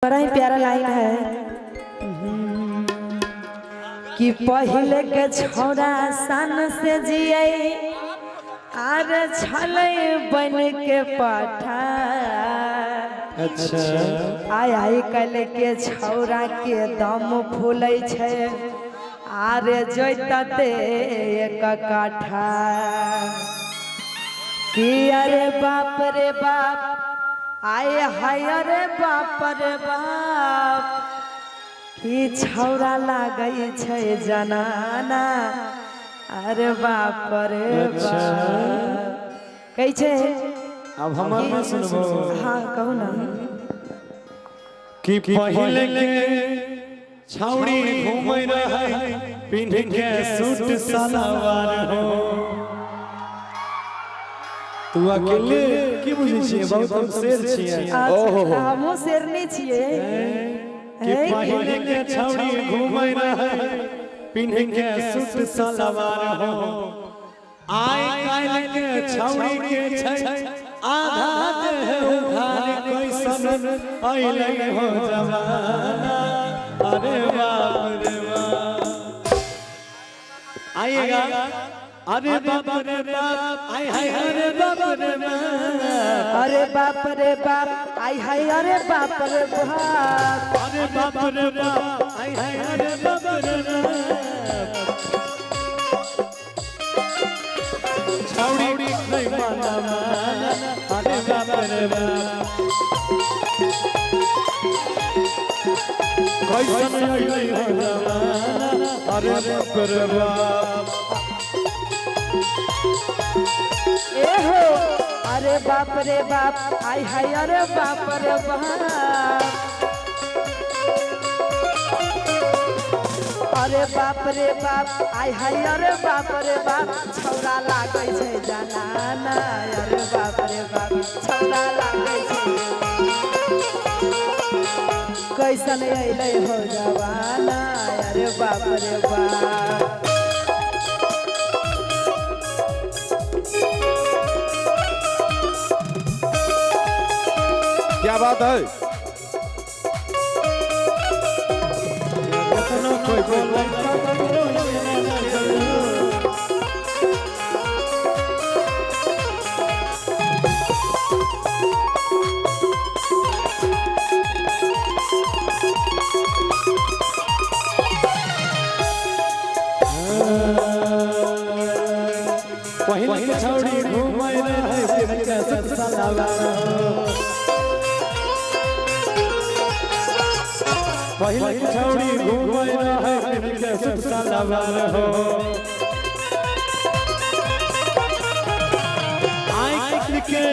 बड़ा ही प्यारा लाइन है कि पहले के छोरा सन से जिये आर छले बन के पाठा। अच्छा आय आय कल के छौरा के दम फूले छे आरे जोतते एक काठा कि अरे बाप रे बाप आए हाय रे बाप रे बाप कि छौरा लागई छे जनाना अरे बाप रे बाप कैसे अब हमार सुनबो। हाँ कहू ना कि पहले के छौड़ी घूमै रहे पिन्ह के सूट सलवार हो। तू अकेले की बुझै छियै? बहुत हम शेर छियै। ओहो हमहु शेरनी छियै। कि पहले के छौड़ी घूमै रहे पिन्ह के सूट सलवार हो। आइ काल्हि के छौड़ी के छै आधा देह उघार कैसन अइलै हो जमाना। अरे बाप रे बाप आइएगा। अरे बाप रे बाप आय हाय अरे बाप रे बाप अरे बाप रे बाप आय हाय अरे बाप रे बाप अरे बाप रे बाप आय हाय अरे बाप रे बाप छौड़ी नहीं माना माना अरे बाप रे बाप कैसन अइलै हो जमाना। अरे बाप रे बाप ए हो अरे बाप रे बाप आय हाय अरे बाप रे बाप अरे बाप रे बाप आय हाय अरे बाप रे बाप छौरा लागै छै जनाना अरे बाप रे बाप छौरा लागै छै कैसन अइलै हो जवाना अरे बाप रे बाप। क्या बात है? कोई बोले पहले के छौड़ी घूमै रहे पिन्ह के सूट सलवार हो। पहले के छौड़ी घूमै रहे पिन्ह के सूट सलवार हो। आइ के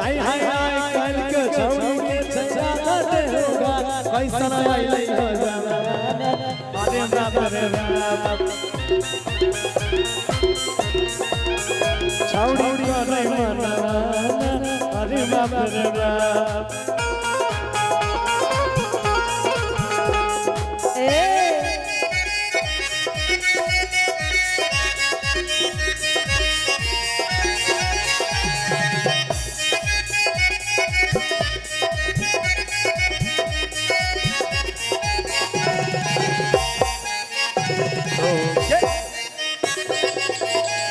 आय हाय हाय काल के छौड़ी के छछा दे होगा कैसन अइलै हो जमाना। अरे बाप रे बाप छौड़ी का नहीं माना अरे बाप रे बाप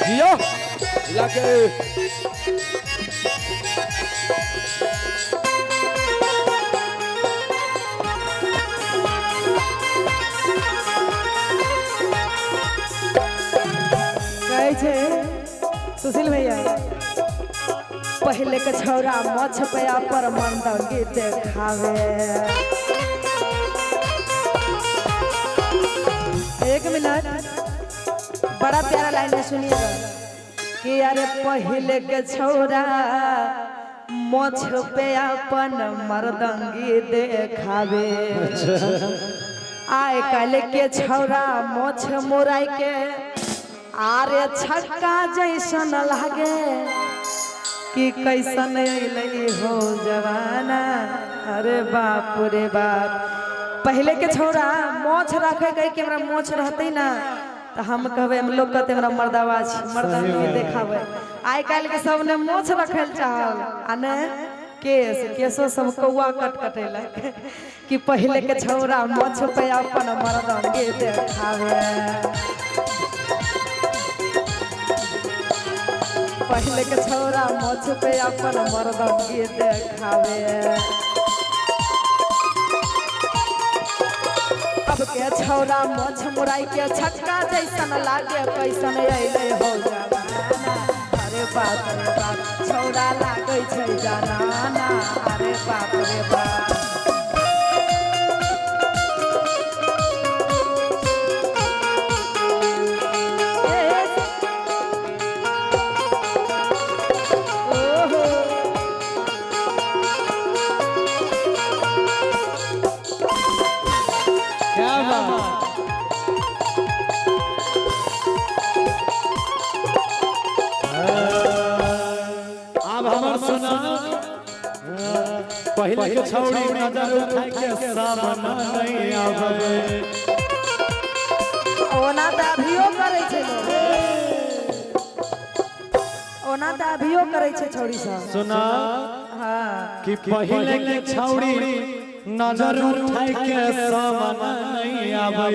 जियो लगे कैसे सुशील भैया पहले के छौरा मछ पया पर मंदगी देखावे। एक मिनट बड़ा प्यारा लाइन में सुनिएगा कि अरे पहले के छौरा मोछ पे अपन मर्दंगी देखावे। आय कल के छौरा मोछ मोराई के आरे छक्का जैसन लागे कि कैसन अइलै हो जवाना अरे बाप रे बाप। पहले के छौरा मोछ रखे गई कि हमरा मोछ रहते ना तो हम कहबे हम लोग कहते हमरा मर्दावा छी मर्दावा देखावे। आइ काल्हि के सब ने मोछ रखल चाहल आ ने केसो सब कौआ कटकटेलक कि पहले के छौरा मछ पे अपन मर्दंगी देखावे। पहले के छौरा मछ पे अपन मर्दंगी देखावे। अब के छौरा मछ मुराई के छक्का जैसन लागे कैसन अइले हो जमाना। अरे बाप रे बाप छौरा लागे छै जनाना। अरे बाप रे बाप क्या बात अब हमर सुना पहले के छौड़ी नजर उठाई के सामने नहीं आवे। ओना त अभियो करे छै ओना त अभियो करे छै छौड़ी सब। सुना हाँ कि पहले के छौड़ी नजर उठाई के सामने नहीं आवे।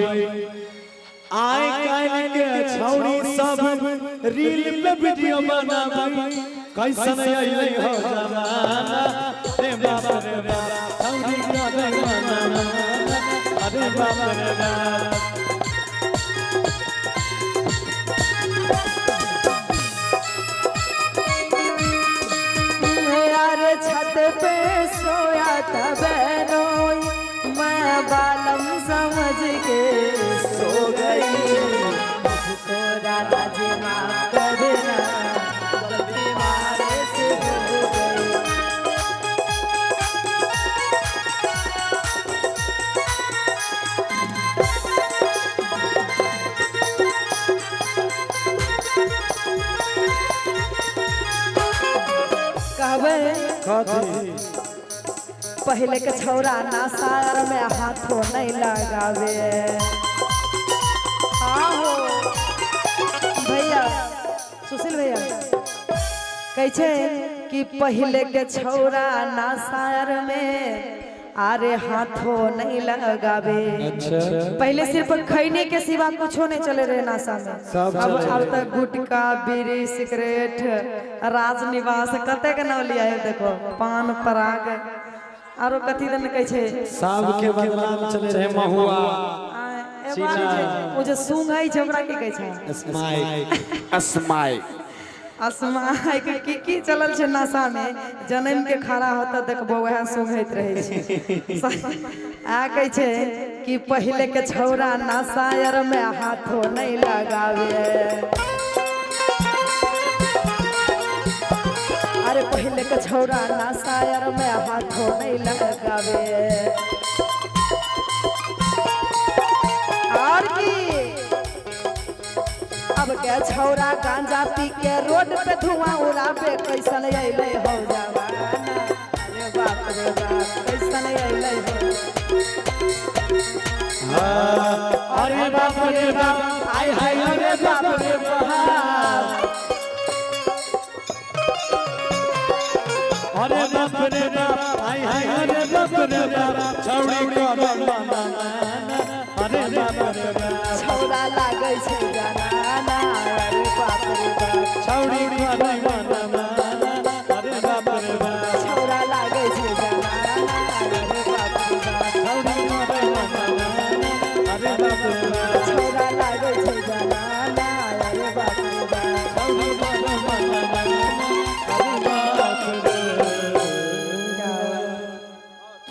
आय काल के छौड़ी सब रील पे वीडियो बनावे कैसन अइले हो जमाना। रे बाप रे बाप छौड़ी का जमाना। अरे बाप रे बाप यार छत पे सोया था बहनोई मैं बालम समझ के सो गई। मुझको राधा जी माफ करना गलती मारे से हो गई। कहबे पहले के छौरा नासार में हाथों नहीं लगावे। हाँ हो भैया सुशील भैया कैसे कि पहले के छौरा नासार में अरे हाथों नहीं लगावे। अच्छा पहले सिर्फ खैनी के सिवा कुछ नहीं चले रहे नासा में। अब तक गुटखा बीड़ी सिगरेट राजनिवास कते के नाम लिया है देखो पान पराग आरो कथी दन कहै छै सब के बदनाम चले रहे महुआ ओ जे सूंघ है छै ओकरा की कहै छै स्माइक अस्माई असमाय के की चलल छै नशा में जन्म के खड़ा होता देखबो वह सूंघैत रहे छै। आ कहै छै कि पहले के छौरा नशायर में हाथों नहीं लगावे। अरे पहले के छौरा नशायर में हाथों नहीं लगावे। और की अब के छौरा गांजा पी के रोड पे धुआं उड़ावे कैसन अइले हो जमाना। अरे बाप रे बाप कैसन अइले हो। अरे बाप रे बाप आय हाय अरे बाप रे बाप। अरे बाप रे बाप आय हाय अरे बाप रे बाप छौड़ी का जमाना। अरे बाप रे बाप छौरा लागे छै जनाना। अरे बाप रे बाप छौड़ी का जमाना। अरे बाप रे बाप छौरा लागे छै जनाना। अरे बाप रे बाप छौड़ी का जमाना। अरे बाप रे बाप छौरा लागे छै जनाना। अरे बाप रे बाप छौड़ी का